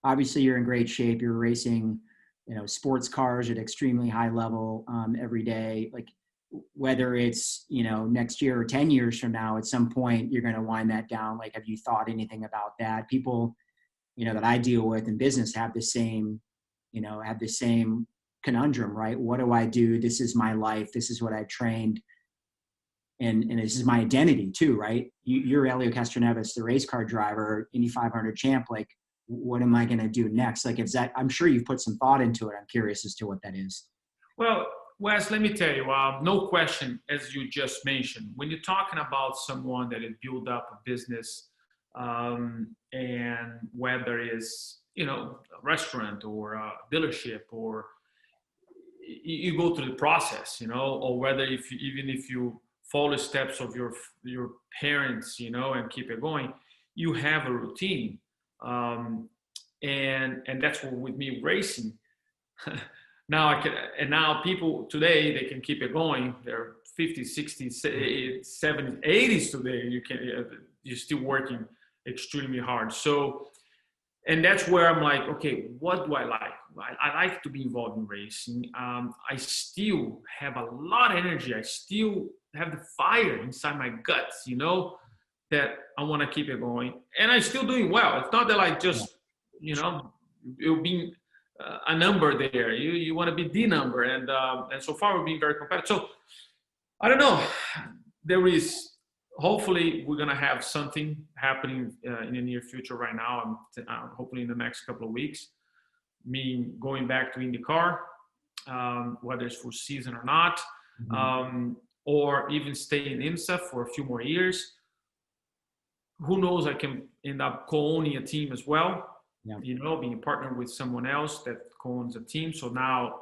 obviously you're in great shape. You're racing, sports cars at extremely high level every day. Like whether it's, next year or 10 years from now, at some point you're going to wind that down. Like, have you thought anything about that? People, that I deal with in business have the same, conundrum, right? What do I do? This is my life. This is what I trained. And this is my identity too, right? You're Helio Castroneves, the race car driver, Indy 500 champ. Like, what am I going to do next? Like, is that, I'm sure you've put some thought into it. I'm curious as to what that is. Well, Wes, let me tell you, no question, as you just mentioned, when you're talking about someone that has built up a business, and whether it's, a restaurant or a dealership, or you go through the process, or whether even if you follow steps of your parents, and keep it going, you have a routine. And that's what with me racing. Now people today, they can keep it going. They're 50s, 60s, 70s, 80s today. You're still working extremely hard. So, and that's where I'm like, okay, what do I like? I like to be involved in racing. I still have a lot of energy. I still have the fire inside my guts, that I want to keep it going. And I'm still doing well. It's not that I just, it'll be a number there. You want to be the number. And so far we're being very competitive. So I don't know. There is, hopefully we're going to have something happening in the near future. Right now, hopefully in the next couple of weeks, me going back to IndyCar, whether it's for season or not, or even stay in IMSA for a few more years. Who knows, I can end up co-owning a team as well, being a partner with someone else that co-owns a team. So now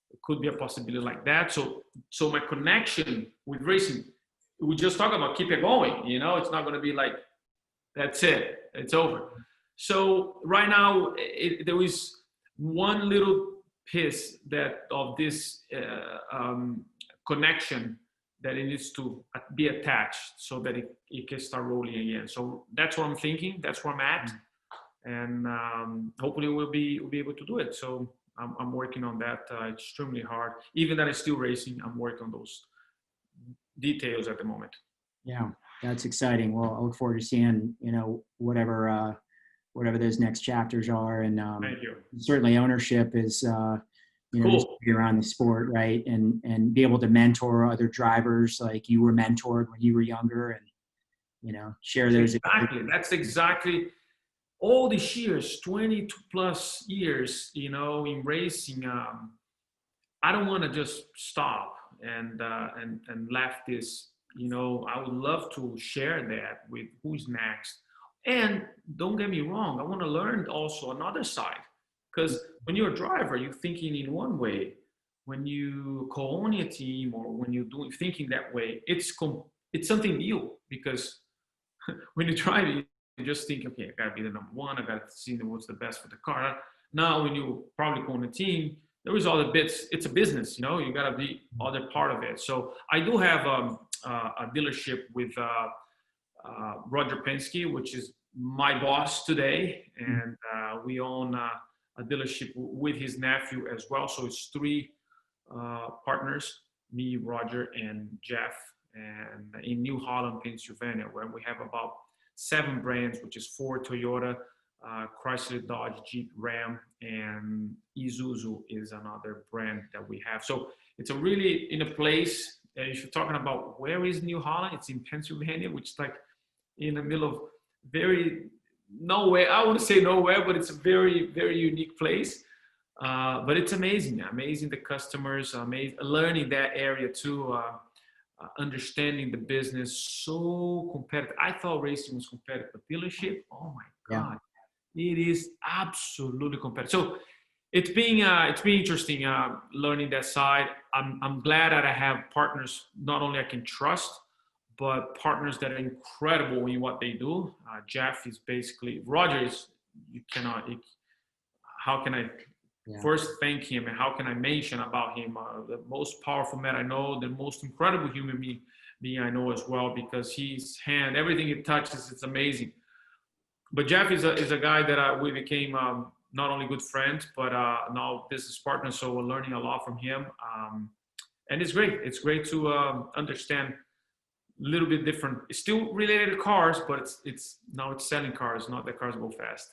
it could be a possibility like that. So my connection with racing, we just talk about keep it going, it's not going to be like, that's it, it's over. So right now, there is one little piece of this connection that it needs to be attached so that it can start rolling again. So that's what I'm thinking. That's where I'm at. And hopefully we'll be able to do it. So I'm working on that extremely hard. Even that I'm still racing, I'm working on those details at the moment. Yeah, that's exciting. Well, I look forward to seeing, whatever those next chapters are. And Thank you. Certainly ownership is, cool. Just be around the sport, right? And be able to mentor other drivers like you were mentored when you were younger, and, share those. Exactly. That's exactly all these years, 22 plus years, in racing. I don't want to just stop and left this, I would love to share that with who's next. And don't get me wrong, I want to learn also another side. Because when you're a driver, you're thinking in one way. When you co-own a team, or when you're thinking that way, it's something new. Because when you drive, you just think, okay, I gotta be the number one. I gotta see what's the best for the car. Now, when you probably co-own a team, there is all the bits. It's a business, you gotta be other part of it. So I do have a dealership with Roger Penske, which is my boss today, and we own a dealership with his nephew as well. So it's three partners, me, Roger, and Jeff, and in New Holland, Pennsylvania, where we have about 7 brands, which is Ford, Toyota, Chrysler, Dodge, Jeep, Ram, and Isuzu is another brand that we have. So it's a really in a place, if you're talking about where is New Holland, it's in Pennsylvania, which is like in the middle of very nowhere. I wouldn't say nowhere, but it's a very, very unique place. But it's amazing the customers, learning that area too, understanding the business, so competitive. I thought racing was competitive, but dealership, oh my God, it is absolutely competitive. So it's been interesting learning that side. I'm glad that I have partners not only I can trust, but partners that are incredible in what they do. Jeff is basically, Roger is, how can I first thank him, and how can I mention about him? The most powerful man I know, the most incredible human being I know as well, because his hand, everything he touches, it's amazing. but Jeff is a guy that we became not only good friends, but now business partners. So we're learning a lot from him. And it's great. It's great to understand a little bit different. It's still related to cars, but it's now it's selling cars, not that cars go fast.